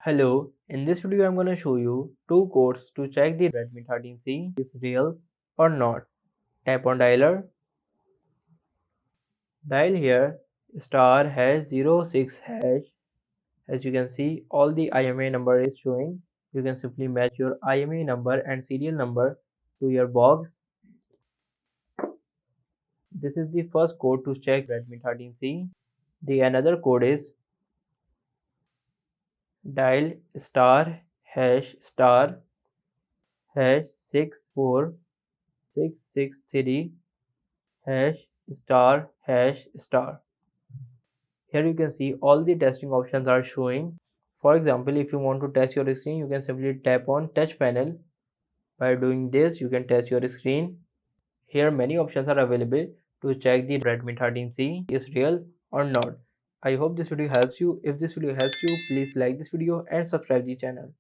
Hello, in this video I'm going to show you two codes to check the Redmi 13C is real or not. Tap on dialer, dial here *#06#. As you can see, all the IMEI number is showing. You can simply match your IMEI number and serial number to your box. This is the first code to check Redmi 13C. The another code is dial *##64663 #*#. Here you can see all the testing options are showing. For example, if you want to test your screen, you can simply tap on touch panel. By doing this, you can test your screen. Here many options are available to check the Redmi 13C is real or not. I hope this video helps you. If this video helps you, please like this video and subscribe the channel.